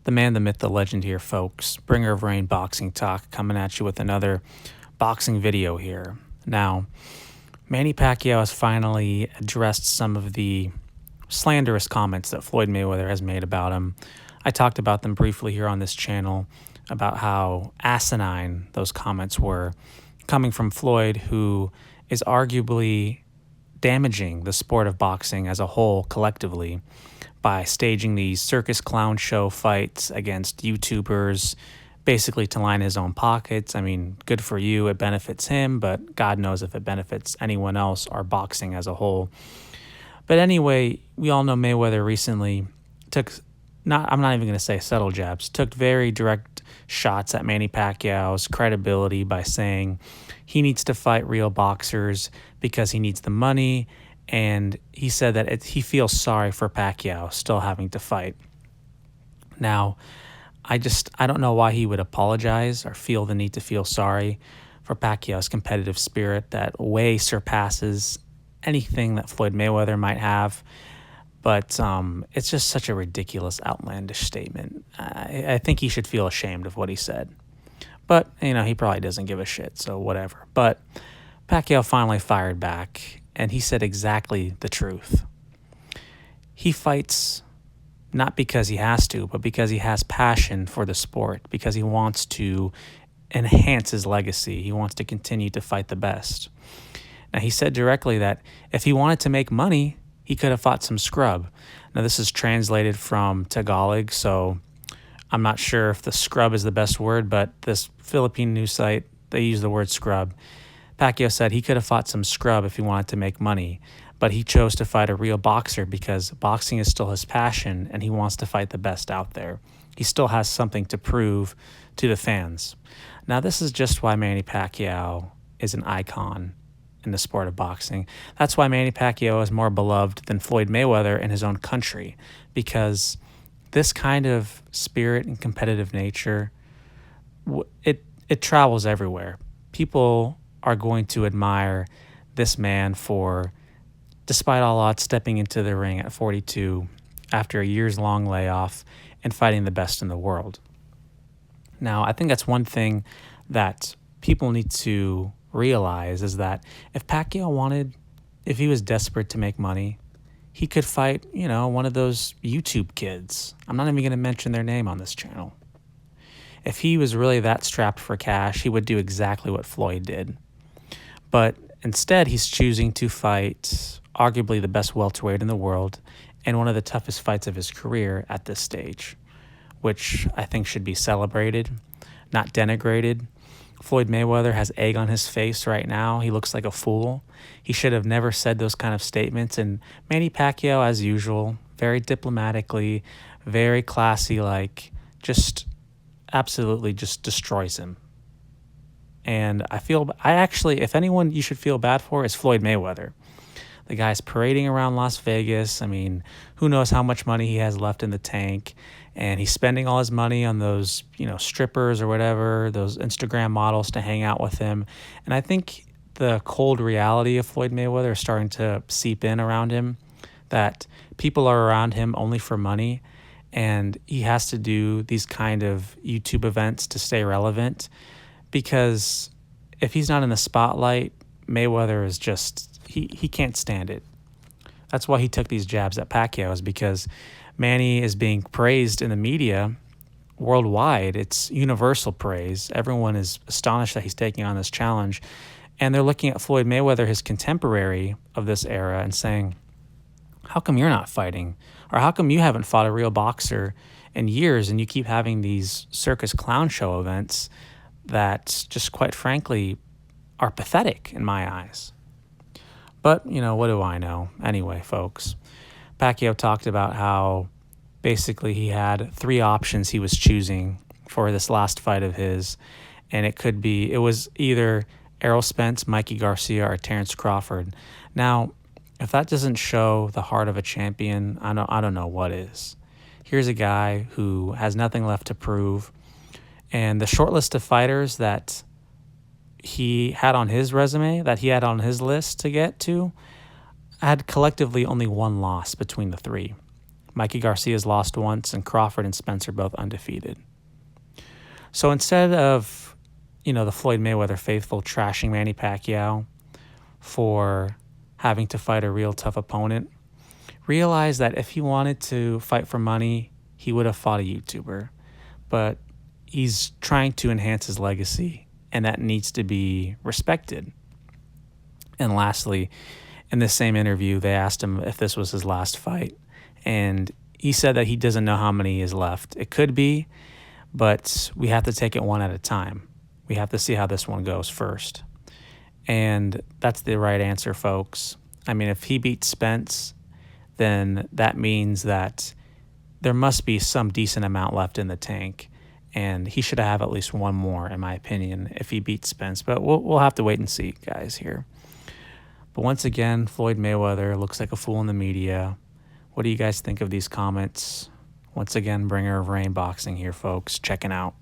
The man, the myth, the legend here, folks. Bringer of Rain Boxing Talk coming at you with another boxing video here. Now, Manny Pacquiao has finally addressed some of the slanderous comments that Floyd Mayweather has made about him. I talked about them briefly here on this channel about how asinine those comments were coming from Floyd, who is arguably damaging the sport of boxing as a whole collectively by staging these circus clown show fights against YouTubers, basically to line his own pockets. I mean, good for you, it benefits him, but God knows if it benefits anyone else or boxing as a whole. But anyway, we all know Mayweather recently took, I'm not even going to say subtle jabs, took very direct shots at Manny Pacquiao's credibility by saying he needs to fight real boxers because he needs the money. And he said that he feels sorry for Pacquiao still having to fight. Now, I don't know why he would apologize or feel the need to feel sorry for Pacquiao's competitive spirit that way surpasses anything that Floyd Mayweather might have. But it's just such a ridiculous, outlandish statement. I think he should feel ashamed of what he said. But, he probably doesn't give a shit, so whatever. But Pacquiao finally fired back, and he said exactly the truth. He fights not because he has to, but because he has passion for the sport, because he wants to enhance his legacy. He wants to continue to fight the best. Now, he said directly that if he wanted to make money, he could have fought some scrub. Now, this is translated from Tagalog, so I'm not sure if the scrub is the best word, but this Philippine news site, they use the word scrub. Pacquiao said he could have fought some scrub if he wanted to make money, but he chose to fight a real boxer because boxing is still his passion and he wants to fight the best out there. He still has something to prove to the fans. Now, this is just why Manny Pacquiao is an icon in the sport of boxing. That's why Manny Pacquiao is more beloved than Floyd Mayweather in his own country, because this kind of spirit and competitive nature, it travels everywhere. People are going to admire this man for, despite all odds, stepping into the ring at 42 after a years-long layoff and fighting the best in the world. Now, I think that's one thing that people need to realize is that if Pacquiao wanted, if he was desperate to make money, he could fight, one of those YouTube kids. I'm not even going to mention their name on this channel. If he was really that strapped for cash, he would do exactly what Floyd did. But instead, he's choosing to fight arguably the best welterweight in the world and one of the toughest fights of his career at this stage, which I think should be celebrated, not denigrated. Floyd Mayweather has egg on his face right now. He looks like a fool. He should have never said those kind of statements. And Manny Pacquiao, as usual, very diplomatically, very classy, just absolutely just destroys him. And if anyone you should feel bad for is Floyd Mayweather. The guy's parading around Las Vegas. I mean, who knows how much money he has left in the tank. And he's spending all his money on those, strippers or whatever, those Instagram models to hang out with him. And I think the cold reality of Floyd Mayweather is starting to seep in around him, that people are around him only for money. And he has to do these kind of YouTube events to stay relevant, because if he's not in the spotlight, Mayweather is just, he can't stand it. That's why he took these jabs at Pacquiao, is because Manny is being praised in the media worldwide. It's universal praise. Everyone is astonished that he's taking on this challenge. And they're looking at Floyd Mayweather, his contemporary of this era, and saying, how come you're not fighting? Or how come you haven't fought a real boxer in years and you keep having these circus clown show events that just, quite frankly, are pathetic in my eyes? But, what do I know? Anyway, folks, Pacquiao talked about how basically he had three options he was choosing for this last fight of his, and it was either Errol Spence, Mikey Garcia, or Terrence Crawford. Now, if that doesn't show the heart of a champion, I don't know what is. Here's a guy who has nothing left to prove, and the short list of fighters that he had on his resume, that he had on his list to get to, had collectively only one loss between the three. Mikey Garcia's lost once, and Crawford and Spence are both undefeated. So instead of, the Floyd Mayweather faithful trashing Manny Pacquiao for having to fight a real tough opponent, realize that if he wanted to fight for money, he would have fought a YouTuber. But he's trying to enhance his legacy, and that needs to be respected. And lastly, in this same interview, they asked him if this was his last fight, and he said that he doesn't know how many is left. It could be, but we have to take it one at a time. We have to see how this one goes first. And that's the right answer, folks. I mean, if he beats Spence, then that means that there must be some decent amount left in the tank, and he should have at least one more, in my opinion, if he beats Spence. But we'll have to wait and see, guys, here. But once again, Floyd Mayweather looks like a fool in the media. What do you guys think of these comments? Once again, bringer of rain boxing here, folks. Checking out.